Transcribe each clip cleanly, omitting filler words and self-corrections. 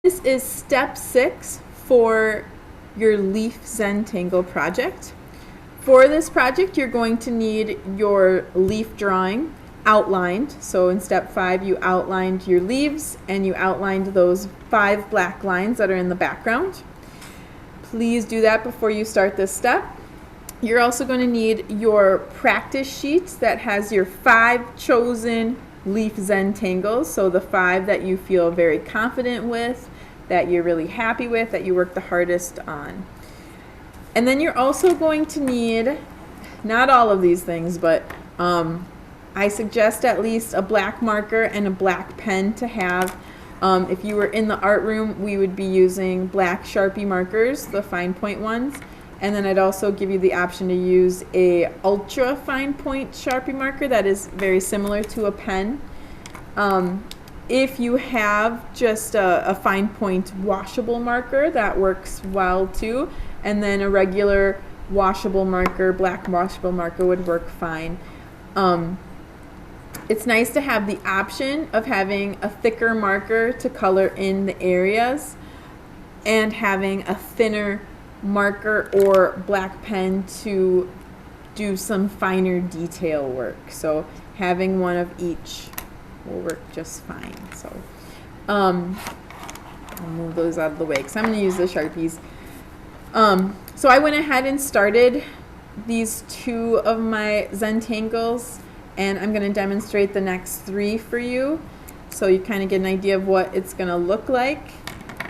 This is step 6 for your leaf Zentangle project. For this project, you're going to need your leaf drawing outlined. So in step 5, you outlined your leaves and you outlined those 5 black lines that are in the background. Please do that before you start this step. You're also going to need your practice sheet that has your 5 chosen leaf Zentangles, so the 5 that you feel very confident with, that you're really happy with, that you work the hardest on. And then you're also going to need, not all of these things, but I suggest at least a black marker and a black pen to have. If you were in the art room, we would be using black Sharpie markers, the fine point ones. And then I'd also give you the option to use a ultra fine point Sharpie marker that is very similar to a pen. If you have just a fine point washable marker, that works well too. And then a regular washable marker, black washable marker would work fine. It's nice to have the option of having a thicker marker to color in the areas and having a thinner marker or black pen to do some finer detail work. So having one of each will work just fine. So I'll move those out of the way because I'm going to use the Sharpies. So I went ahead and started these 2 of my Zentangles, and I'm going to demonstrate the next 3 for you so you kind of get an idea of what it's going to look like.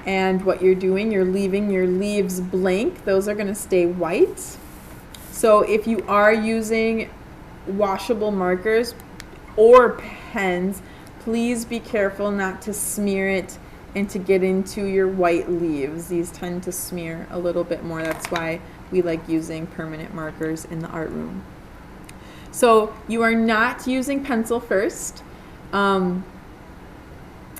And what you're doing, you're leaving your leaves blank. Those are going to stay white. So if you are using washable markers or pens, please be careful not to smear it and to get into your white leaves. These tend to smear a little bit more. That's why we like using permanent markers in the art room. So you are not using pencil first.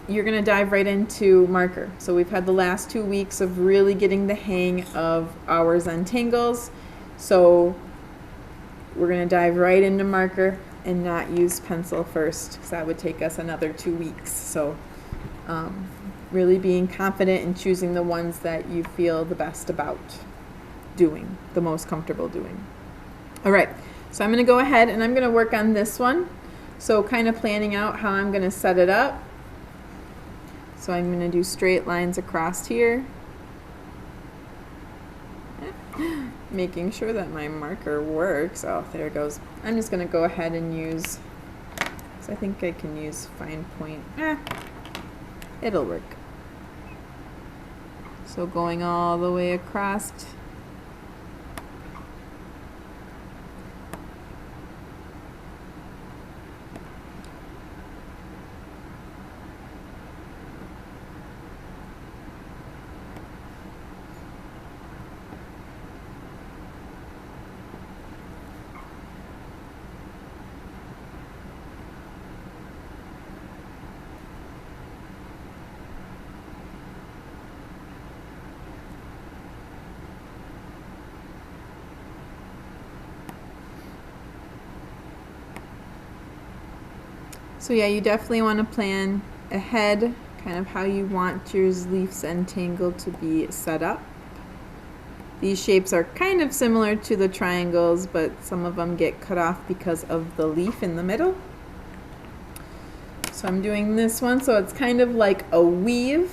You're going to dive right into marker. So we've had the last 2 weeks of really getting the hang of our Zentangles. So we're going to dive right into marker and not use pencil first because that would take us another 2 weeks. So really being confident in choosing the ones that you feel the best about doing, the most comfortable doing. All right, so I'm going to go ahead and I'm going to work on this one. So kind of planning out how I'm going to set it up. So I'm going to do straight lines across here, making sure that my marker works. Oh, there it goes. I'm just going to go ahead and use, so I think I can use fine point. It'll work. So going all the way across. So yeah, you definitely want to plan ahead kind of how you want your leaf Zentangle to be set up. These shapes are kind of similar to the triangles, but some of them get cut off because of the leaf in the middle. So I'm doing this one, so it's kind of like a weave.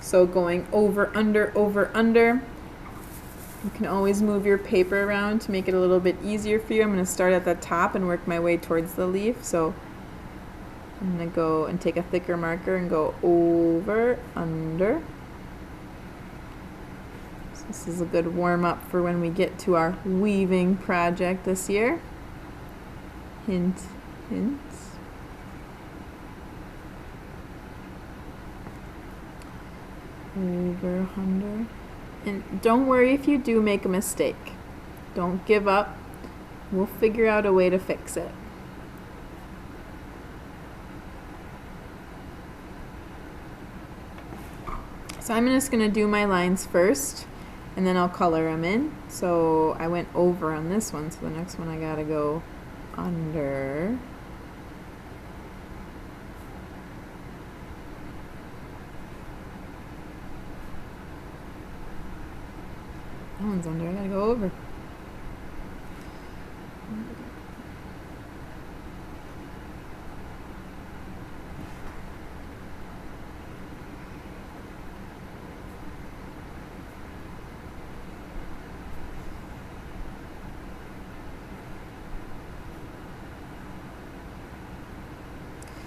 So going over, under, over, under. You can always move your paper around to make it a little bit easier for you. I'm going to start at the top and work my way towards the leaf. So I'm going to go and take a thicker marker and go over, under. So this is a good warm-up for when we get to our weaving project this year. Hint, hint. Over, under. And don't worry if you do make a mistake. Don't give up. We'll figure out a way to fix it. So I'm just going to do my lines first, and then I'll color them in. So I went over on this one, so the next one I got to go under. That one's under. I gotta go over.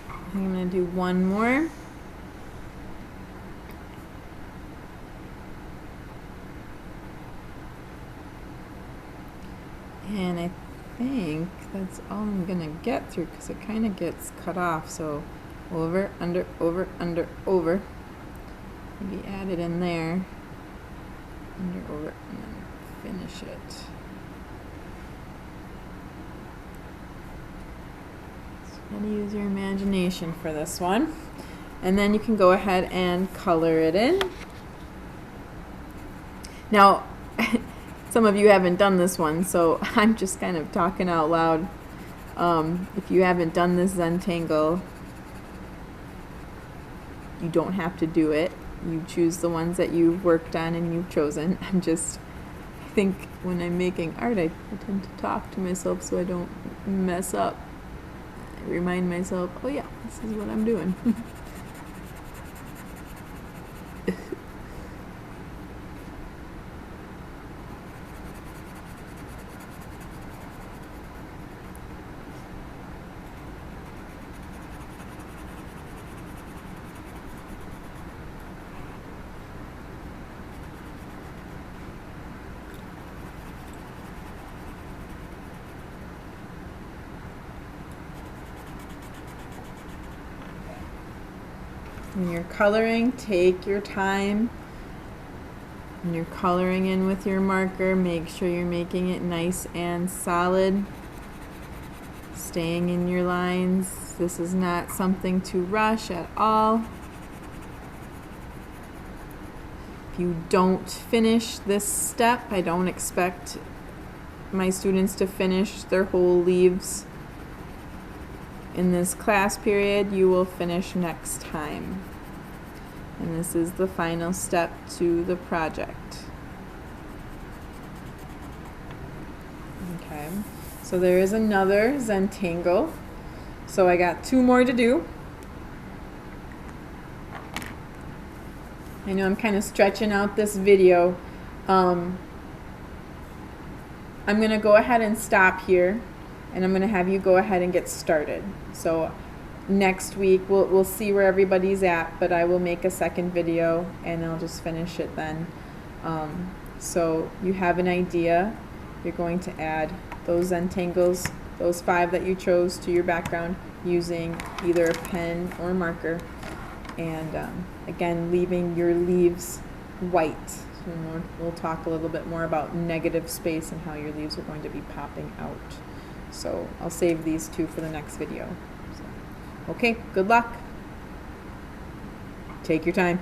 I think I'm going to do one more. And I think that's all I'm going to get through because it kind of gets cut off. So over, under, over, under, over. Maybe add it in there. Under, over, and then finish it. And use your imagination for this one. And then you can go ahead and color it in. Now, some of you haven't done this one, so I'm just kind of talking out loud. If you haven't done this Zentangle, you don't have to do it. You choose the ones that you've worked on and you've chosen. I think when I'm making art, I tend to talk to myself so I don't mess up. Remind myself, oh yeah, this is what I'm doing. When you're coloring, take your time. When you're coloring in with your marker, make sure you're making it nice and solid. Staying in your lines. This is not something to rush at all. If you don't finish this step, I don't expect my students to finish their whole leaves in this class period. You will finish next time. And this is the final step to the project. Okay, so there is another Zentangle. So I got 2 more to do. I know I'm kind of stretching out this video. I'm going to go ahead and stop here, and I'm going to have you go ahead and get started. So next week we'll see where everybody's at, but I will make a second video and I'll just finish it then. So you have an idea. You're going to add those Zentangles, those 5 that you chose, to your background using either a pen or a marker, and again, leaving your leaves white. So we'll talk a little bit more about negative space and how your leaves are going to be popping out. So I'll save these 2 for the next video. So, okay, good luck. Take your time.